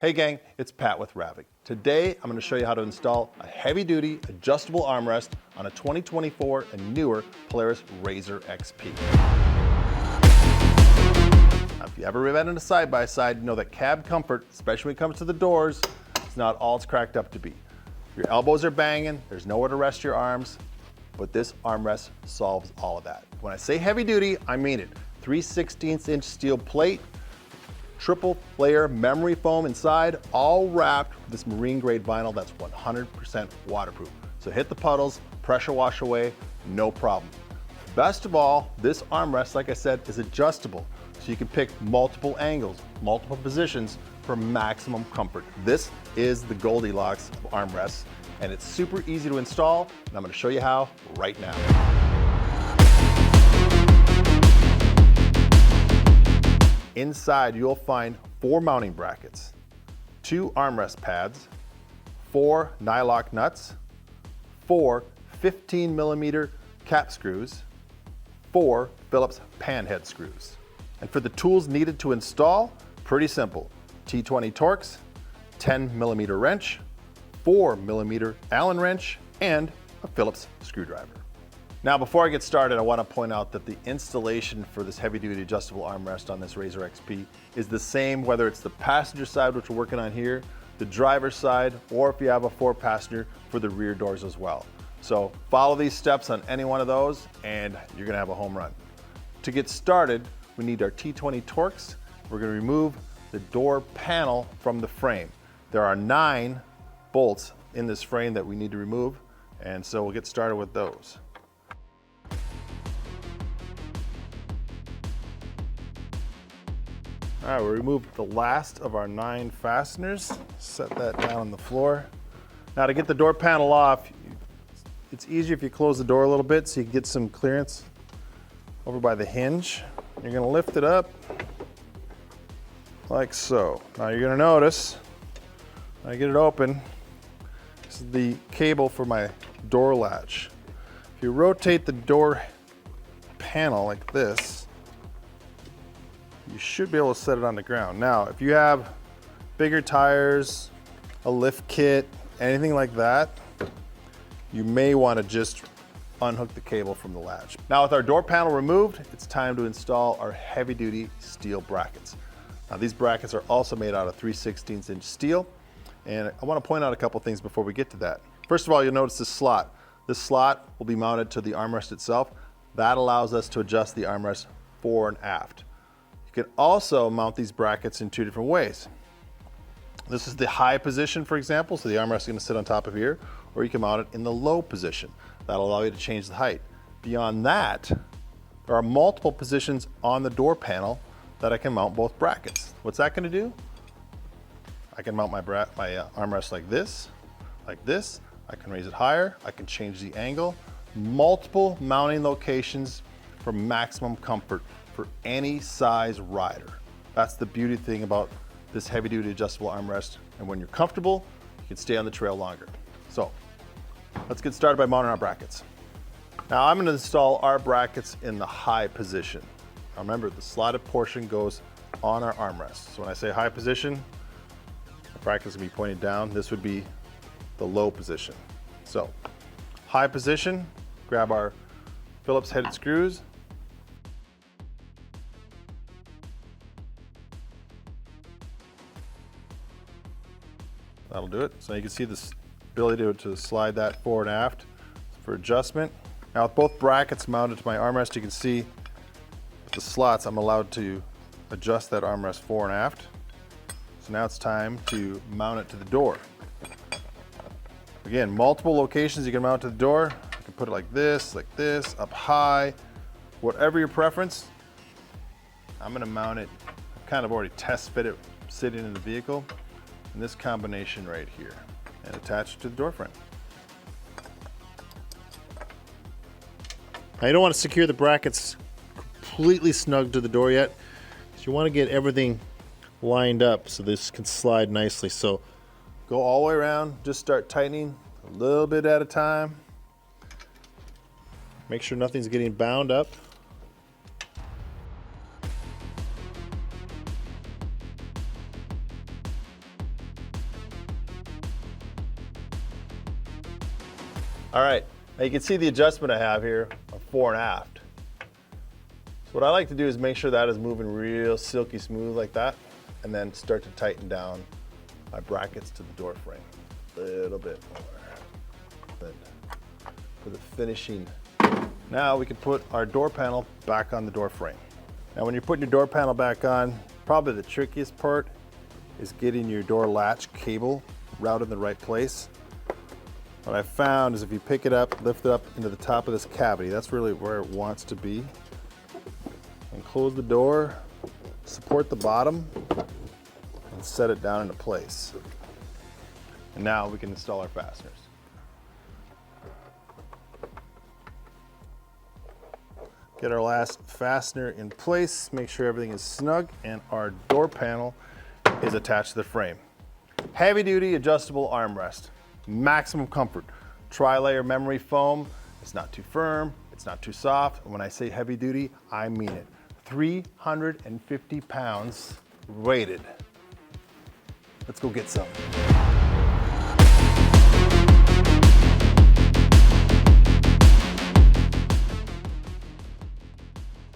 Hey gang, it's Pat with RAVEK. Today, I'm going to show you how to install a heavy-duty adjustable armrest on a 2024 and newer Polaris RZR XP. Now, if you ever been in a side-by-side, you know that cab comfort, especially when it comes to the doors, is not all it's cracked up to be. Your elbows are banging, there's nowhere to rest your arms, but this armrest solves all of that. When I say heavy-duty, I mean it. 3/16" steel plate, triple layer memory foam inside, all wrapped with this marine grade vinyl that's 100% waterproof. So hit the puddles, pressure wash away, no problem. Best of all, this armrest, like I said, is adjustable. So you can pick multiple angles, multiple positions for maximum comfort. This is the Goldilocks of armrests, and it's super easy to install, and I'm gonna show you how right now. Inside, you'll find 4 mounting brackets, 2 armrest pads, 4 nylock nuts, 4 15mm cap screws, 4 Phillips panhead screws. And for the tools needed to install, pretty simple. T20 Torx, 10mm wrench, 4mm Allen wrench, and a Phillips screwdriver. Now, before I get started, I want to point out that the installation for this heavy-duty adjustable armrest on this RZR XP is the same whether it's the passenger side, which we're working on here, the driver's side, or if you have a 4-passenger for the rear doors as well. So follow these steps on any one of those and you're going to have a home run. To get started, we need our T20 Torx. We're going to remove the door panel from the frame. There are 9 bolts in this frame that we need to remove, and so we'll get started with those. All right, we'll remove the last of our 9 fasteners. Set that down on the floor. Now, to get the door panel off, it's easier if you close the door a little bit so you can get some clearance over by the hinge. You're gonna lift it up like so. Now you're gonna notice, when I get it open, this is the cable for my door latch. If you rotate the door panel like this, you should be able to set it on the ground. Now, if you have bigger tires, a lift kit, anything like that, you may want to just unhook the cable from the latch. Now, with our door panel removed, it's time to install our heavy-duty steel brackets. Now, these brackets are also made out of 3/16" steel, and I want to point out a couple things before we get to that. First of all, you'll notice this slot. This slot will be mounted to the armrest itself. That allows us to adjust the armrest fore and aft. You can also mount these brackets in 2 different ways. This is the high position, for example, so the armrest is going to sit on top of here, or you can mount it in the low position. That'll allow you to change the height. Beyond that, there are multiple positions on the door panel that I can mount both brackets. What's that going to do? I can mount my armrest like this. I can raise it higher. I can change the angle. Multiple mounting locations for maximum comfort for any size rider. That's the beauty thing about this heavy-duty adjustable armrest. And when you're comfortable, you can stay on the trail longer. So let's get started by mounting our brackets. Now I'm going to install our brackets in the high position. Now remember, the slotted portion goes on our armrest. So when I say high position, the bracket is going to be pointed down. This would be the low position. So high position, grab our Phillips headed screws. That'll do it. So you can see this ability to slide that forward and aft for adjustment. Now with both brackets mounted to my armrest, you can see with the slots, I'm allowed to adjust that armrest fore and aft. So now it's time to mount it to the door. Again, multiple locations you can mount to the door. You can put it like this, up high, whatever your preference. I'm gonna mount it, I've kind of already test fit it sitting in the vehicle, in this combination right here, and attach it to the door frame. Now you don't want to secure the brackets completely snug to the door yet, because you want to get everything lined up so this can slide nicely. So go all the way around, just start tightening a little bit at a time. Make sure nothing's getting bound up. All right, now you can see the adjustment I have here of fore and aft. So what I like to do is make sure that is moving real silky smooth like that, and then start to tighten down my brackets to the door frame. A little bit more. Then for the finishing. Now we can put our door panel back on the door frame. Now when you're putting your door panel back on, probably the trickiest part is getting your door latch cable routed in the right place. What I found is if you pick it up, lift it up into the top of this cavity, that's really where it wants to be. And close the door, support the bottom, and set it down into place. And now we can install our fasteners. Get our last fastener in place, make sure everything is snug, and our door panel is attached to the frame. Heavy duty adjustable armrest, maximum comfort. Tri-layer memory foam, it's not too firm, it's not too soft. And when I say heavy duty, I mean it. 350 pounds weighted. Let's go get some.